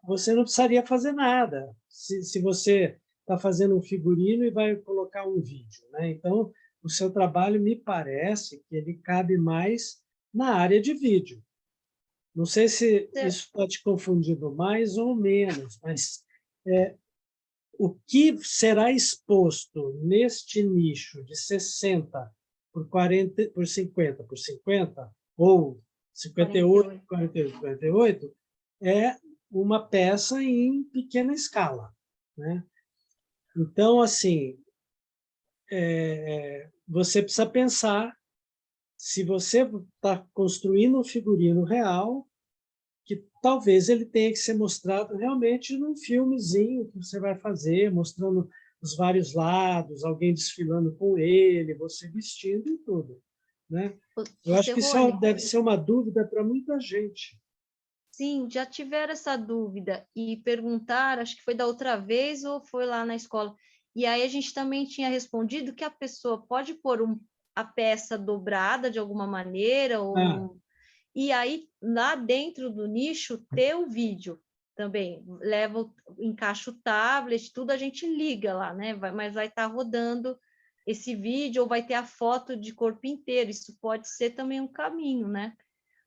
Speaker 7: você não precisaria fazer nada se você está fazendo um figurino e vai colocar um vídeo, né? Então, o seu trabalho, me parece que ele cabe mais na área de vídeo. Não sei se isso está te confundindo mais ou menos, mas o que será exposto neste nicho de 60 por 40, por 50 por 50, ou 58 por 48 por 48, é uma peça em pequena escala, né? Então, assim, você precisa pensar, se você está construindo um figurino real, que talvez ele tenha que ser mostrado realmente num filmezinho que você vai fazer, mostrando os vários lados, alguém desfilando com ele, você vestindo e tudo, né? Eu acho que isso deve ser uma dúvida para muita gente.
Speaker 1: Sim, já tiveram essa dúvida e perguntaram, acho que foi da outra vez ou foi lá na escola. E aí a gente também tinha respondido que a pessoa pode pôr a peça dobrada de alguma maneira, e aí lá dentro do nicho ter o vídeo também. Encaixa o tablet, tudo a gente liga lá, né? Mas vai estar rodando esse vídeo ou vai ter a foto de corpo inteiro. Isso pode ser também um caminho, né?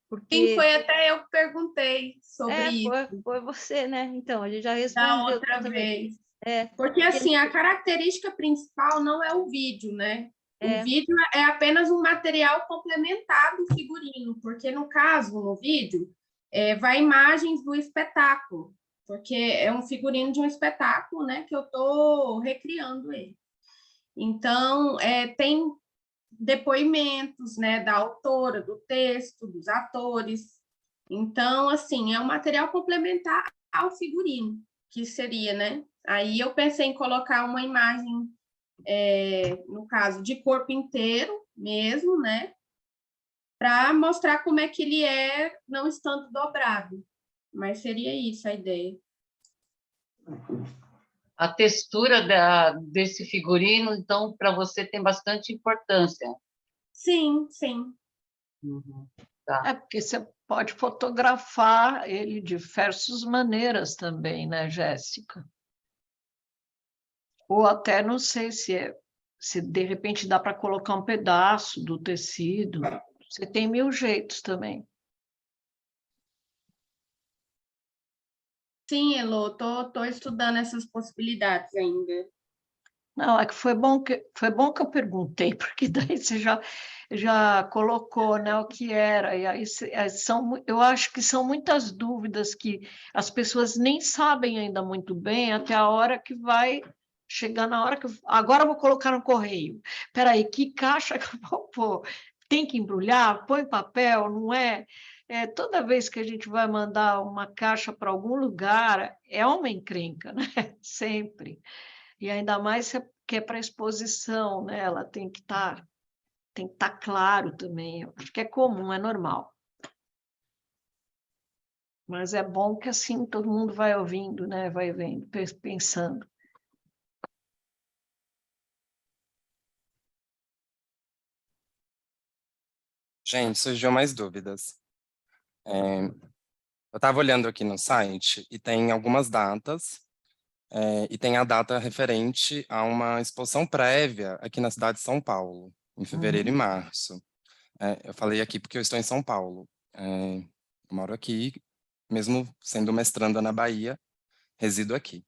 Speaker 1: Porque...
Speaker 14: Sim, foi até eu que perguntei sobre isso.
Speaker 1: Foi você, né? Então, a gente já respondeu.
Speaker 14: Da outra vez. Porque, assim, a característica principal não é o vídeo, né? O vídeo é apenas um material complementar do figurino, porque, no caso, no vídeo, vai imagens do espetáculo, porque é um figurino de um espetáculo, né? Que eu estou recriando ele. Então, tem depoimentos, né, da autora, do texto, dos atores. Então, assim, é um material complementar ao figurino, que seria, né? Aí eu pensei em colocar uma imagem, no caso, de corpo inteiro mesmo, né? Para mostrar como é que ele é não estando dobrado. Mas seria isso a ideia.
Speaker 3: A textura desse figurino, então, para você tem bastante importância.
Speaker 14: Sim, sim.
Speaker 3: Tá.
Speaker 11: É porque você pode fotografar ele de diversas maneiras também, né, Jéssica? Ou até, não sei se de repente dá para colocar um pedaço do tecido. Você tem 1000 jeitos também.
Speaker 14: Sim, Elô, tô estudando essas possibilidades ainda.
Speaker 11: Não, é que foi bom que eu perguntei, porque daí você já colocou, né, o que era, e aí eu acho que são muitas dúvidas que as pessoas nem sabem ainda muito bem até a hora que vai chegar na hora que agora eu vou colocar no correio. Espera aí, que caixa que eu vou pôr? Tem que embrulhar? Põe papel, não é? Toda vez que a gente vai mandar uma caixa para algum lugar, é uma encrenca, né? Sempre. E ainda mais que é para exposição, né? Ela tem que estar claro também. Eu acho que é comum, é normal. Mas é bom que assim todo mundo vai ouvindo, né? Vai vendo, pensando.
Speaker 12: Gente, surgiu mais dúvidas. Eu estava olhando aqui no site e tem algumas datas, e tem a data referente a uma exposição prévia aqui na cidade de São Paulo, em fevereiro e março. Eu falei aqui porque eu estou em São Paulo. Eu moro aqui, mesmo sendo mestranda na Bahia, resido aqui.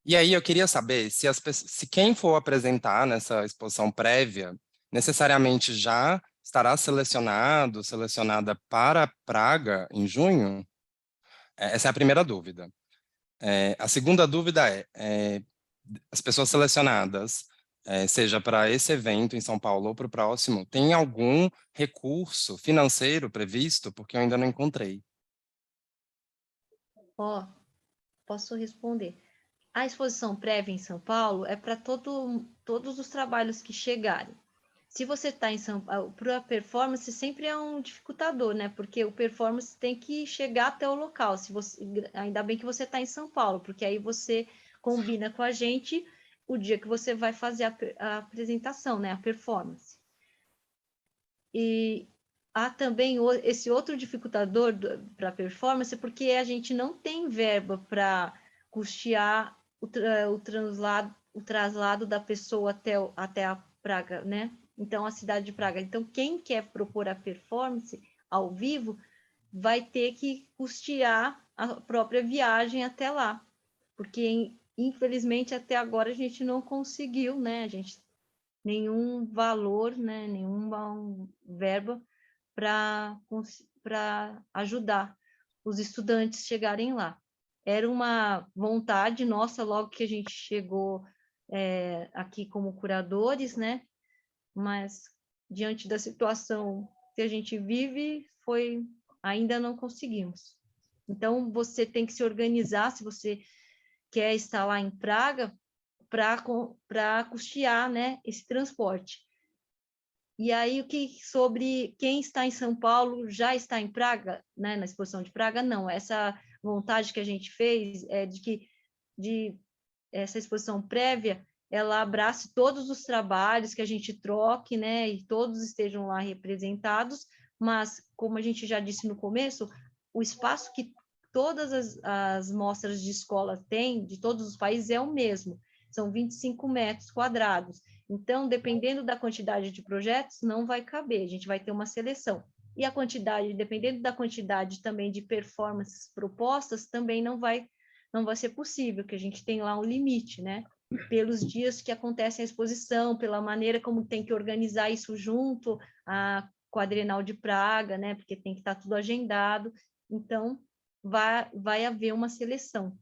Speaker 12: E aí eu queria saber se quem for apresentar nessa exposição prévia necessariamente já estará selecionada para Praga em junho? Essa é a primeira dúvida. A segunda dúvida as pessoas selecionadas, seja para esse evento em São Paulo ou para o próximo, tem algum recurso financeiro previsto? Porque eu ainda não encontrei.
Speaker 1: Posso responder. A exposição prévia em São Paulo é para todos os trabalhos que chegarem. Se você está em São Paulo, para a performance sempre é um dificultador, né? Porque o performance tem que chegar até o local. Ainda bem que você está em São Paulo, porque aí você combina com a gente o dia que você vai fazer a apresentação, né? A performance. E há também esse outro dificultador para a performance, porque a gente não tem verba para custear o traslado da pessoa até a Praga, né? Então, a cidade de Praga. Então, quem quer propor a performance ao vivo vai ter que custear a própria viagem até lá, porque, infelizmente, até agora a gente não conseguiu, né? Nenhum valor, né? Nenhuma verba para ajudar os estudantes chegarem lá. Era uma vontade nossa logo que a gente chegou aqui como curadores, né? Mas diante da situação que a gente vive, ainda não conseguimos. Então, você tem que se organizar, se você quer estar lá em Praga, para custear, né, esse transporte. E aí, sobre quem está em São Paulo já está em Praga, né, na exposição de Praga? Não, essa vontade que a gente fez é de essa exposição prévia ela abrace todos os trabalhos, que a gente troque, né, e todos estejam lá representados, mas, como a gente já disse no começo, o espaço que todas as mostras de escola têm, de todos os países, é o mesmo, são 25 metros quadrados. Então, dependendo da quantidade de projetos, não vai caber, a gente vai ter uma seleção. E a quantidade, dependendo da quantidade também de performances propostas, também não vai ser possível, que a gente tem lá um limite, né? Pelos dias que acontece a exposição, pela maneira como tem que organizar isso junto à Quadrienal de Praga, né? Porque tem que estar tudo agendado. Então, vai haver uma seleção.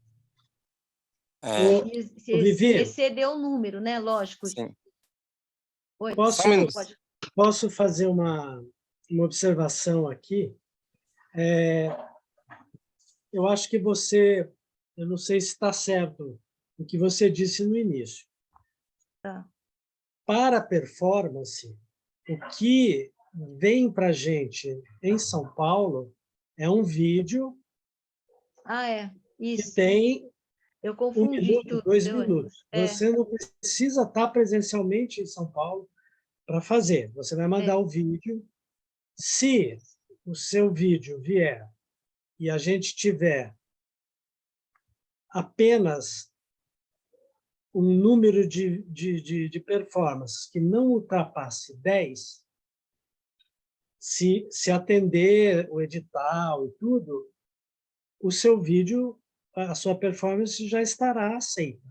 Speaker 1: Se exceder o número, né? Lógico.
Speaker 12: Sim.
Speaker 1: Oi,
Speaker 7: Posso,
Speaker 12: Só um minuto.
Speaker 1: pode.
Speaker 7: posso fazer uma observação aqui? Eu acho que você, eu não sei se está certo o que você disse no início.
Speaker 1: Tá.
Speaker 7: Para a performance, o que vem para a gente em São Paulo é um vídeo
Speaker 1: É,
Speaker 7: que
Speaker 1: isso.
Speaker 7: tem
Speaker 1: Eu
Speaker 7: 1
Speaker 1: confundi
Speaker 7: minuto,
Speaker 1: tudo.
Speaker 7: 2
Speaker 1: deu-
Speaker 7: minutos.
Speaker 1: É,
Speaker 7: Você não precisa estar presencialmente em São Paulo para fazer. Você vai mandar o vídeo. Se o seu vídeo vier e a gente tiver apenas um número de performances que não ultrapasse 10, se atender o edital e tudo, o seu vídeo, a sua performance já estará aceita,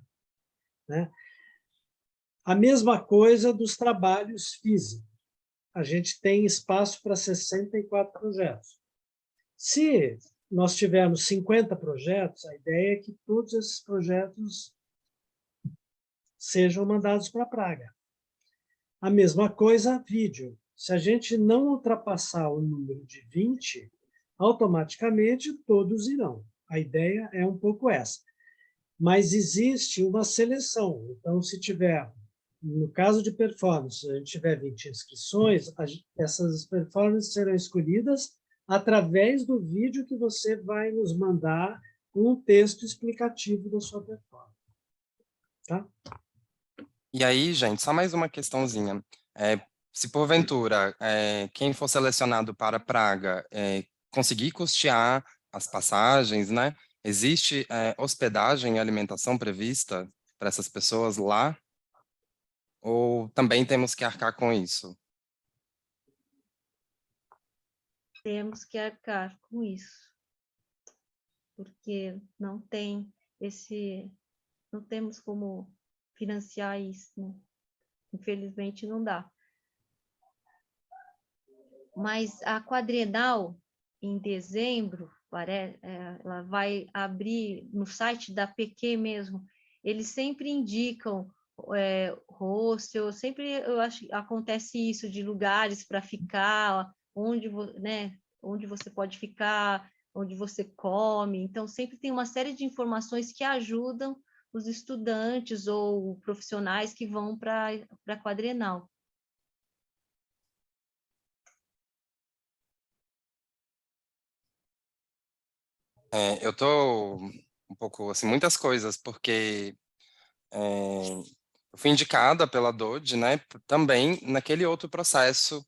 Speaker 7: né? A mesma coisa dos trabalhos físicos. A gente tem espaço para 64 projetos. Se nós tivermos 50 projetos, a ideia é que todos esses projetos sejam mandados para Praga. A mesma coisa, vídeo. Se a gente não ultrapassar o número de 20, automaticamente todos irão. A ideia é um pouco essa. Mas existe uma seleção. Então, se tiver, no caso de performance, se a gente tiver 20 inscrições, essas performances serão escolhidas através do vídeo que você vai nos mandar com um texto explicativo da sua performance. Tá?
Speaker 12: E aí, gente, só mais uma questãozinha. Se porventura quem for selecionado para Praga conseguir custear as passagens, né? Existe hospedagem e alimentação prevista para essas pessoas lá? Ou também temos que arcar com isso?
Speaker 1: temos que arcar com isso, porque não temos como financiar isso, né? Infelizmente não dá. Mas a quadrienal, em dezembro, ela vai abrir no site da PQ mesmo, eles sempre indicam hostel, sempre eu acho que acontece isso de lugares para ficar, onde você pode ficar, onde você come, então sempre tem uma série de informações que ajudam os estudantes ou profissionais que vão para a quadrienal.
Speaker 12: Eu tô um pouco, assim, muitas coisas, porque eu fui indicada pela DOD, né, também naquele outro processo,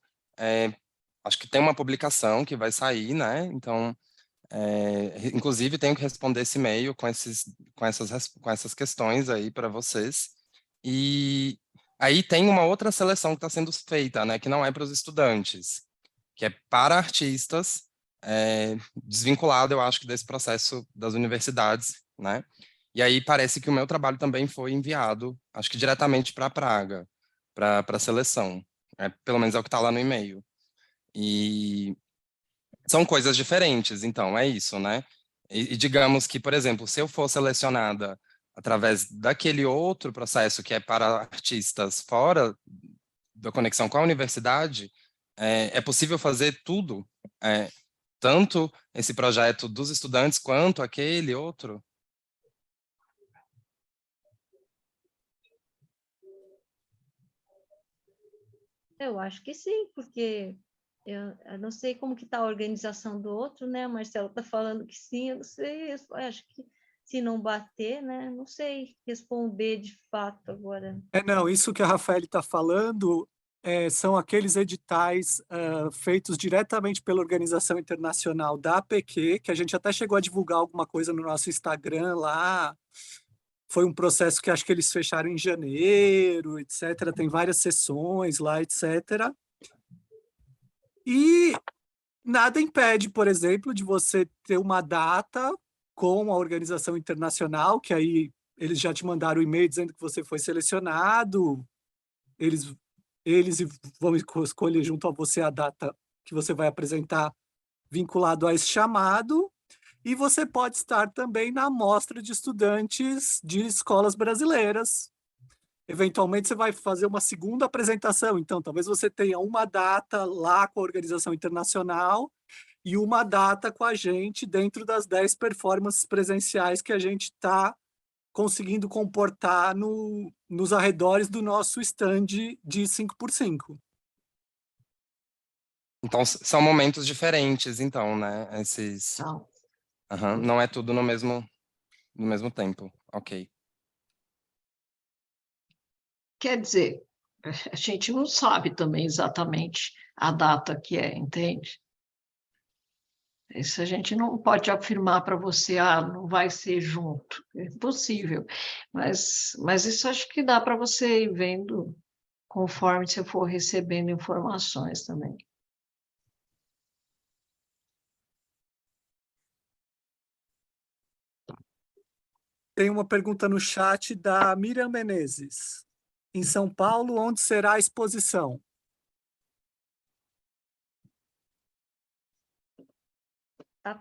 Speaker 12: acho que tem uma publicação que vai sair, né, então, inclusive tenho que responder esse e-mail com essas questões aí para vocês, e aí tem uma outra seleção que está sendo feita, né, que não é para os estudantes, que é para artistas, desvinculado, eu acho que desse processo das universidades, né? E aí parece que o meu trabalho também foi enviado, acho que diretamente para Praga, para a seleção. Pelo menos é o que está lá no e-mail. E são coisas diferentes, então, é isso, né? E digamos que, por exemplo, se eu for selecionada através daquele outro processo que é para artistas fora da conexão com a universidade, é possível fazer tudo, tanto esse projeto dos estudantes quanto aquele outro?
Speaker 1: Eu acho que sim, porque eu não sei como que está a organização do outro, né? A Marcela está falando que sim, eu não sei, eu acho que se não bater, né? Não sei responder de fato agora.
Speaker 5: Não, isso que a Rafael está falando são aqueles editais feitos diretamente pela Organização Internacional da APQ, que a gente até chegou a divulgar alguma coisa no nosso Instagram lá. Foi um processo que acho que eles fecharam em janeiro, etc. Tem várias sessões lá, etc. E nada impede, por exemplo, de você ter uma data com a organização internacional, que aí eles já te mandaram o e-mail dizendo que você foi selecionado, eles vão escolher junto a você a data que você vai apresentar vinculado a esse chamado, e você pode estar também na amostra de estudantes de escolas brasileiras. eventualmente você vai fazer uma segunda apresentação. Então, talvez você tenha uma data lá com a organização internacional e uma data com a gente dentro das 10 performances presenciais que a gente está conseguindo comportar nos arredores do nosso stand de 5x5.
Speaker 12: Então, são momentos diferentes, então, né? Esses... Aham, não é tudo no mesmo tempo. Ok.
Speaker 11: Quer dizer, a gente não sabe também exatamente a data que é, entende? Isso a gente não pode afirmar para você, não vai ser junto. É impossível. Mas isso acho que dá para você ir vendo conforme você for recebendo informações também.
Speaker 5: Tem uma pergunta no chat da Miriam Menezes. Em São Paulo, onde será a exposição?
Speaker 1: Está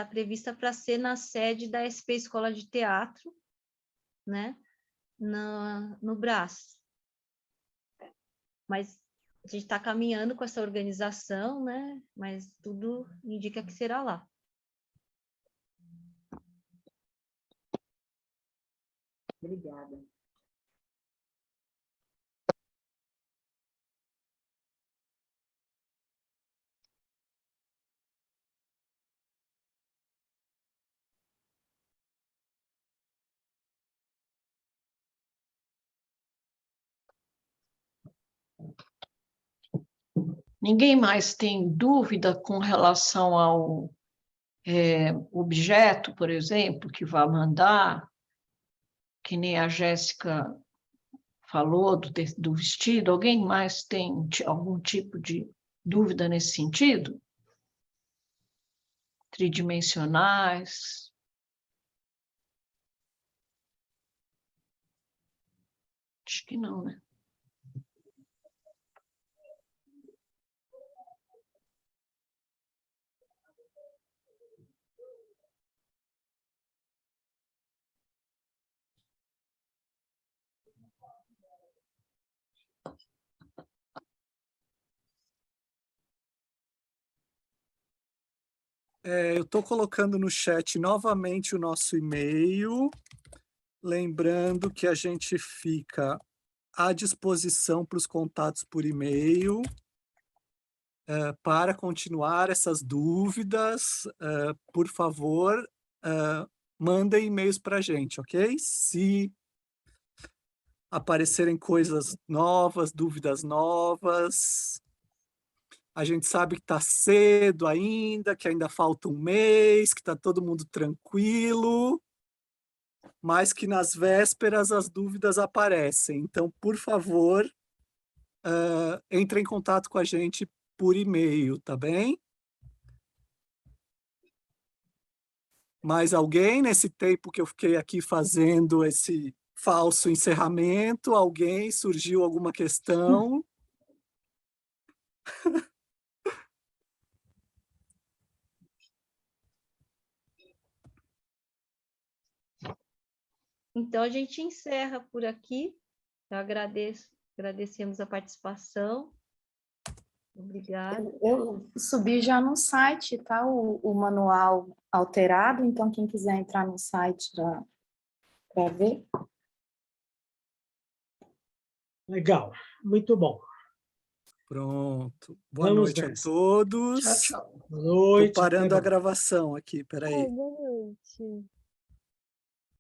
Speaker 1: prevista para ser na sede da SP Escola de Teatro, né? No Brás. Mas a gente está caminhando com essa organização, né? Mas tudo indica que será lá.
Speaker 9: Obrigada.
Speaker 11: Ninguém mais tem dúvida com relação ao objeto, por exemplo, que vai mandar, que nem a Jéssica falou do vestido? Alguém mais tem algum tipo de dúvida nesse sentido? Tridimensionais? Acho que não, né?
Speaker 5: Eu estou colocando no chat novamente o nosso e-mail, lembrando que a gente fica à disposição para os contatos por e-mail, para continuar essas dúvidas. Por favor, mandem e-mails para a gente, ok? Se aparecerem coisas novas, dúvidas novas, a gente sabe que está cedo ainda, que ainda falta um mês, que está todo mundo tranquilo, mas que nas vésperas as dúvidas aparecem. Então, por favor, entre em contato com a gente por e-mail, tá bem? Mais alguém nesse tempo que eu fiquei aqui fazendo esse falso encerramento? Alguém? Surgiu alguma questão?
Speaker 1: Então, a gente encerra por aqui. Eu agradecemos a participação. Obrigada.
Speaker 10: Eu subi já no site, tá? O manual alterado, então quem quiser entrar no site para ver.
Speaker 7: Legal, muito bom.
Speaker 5: Pronto. Boa
Speaker 7: Vamos
Speaker 5: noite
Speaker 7: nessa.
Speaker 5: a todos.
Speaker 11: Tchau, tchau.
Speaker 7: Boa noite.
Speaker 5: Estou parando
Speaker 7: até
Speaker 5: a
Speaker 7: mais.
Speaker 5: gravação aqui, peraí.
Speaker 6: Boa noite.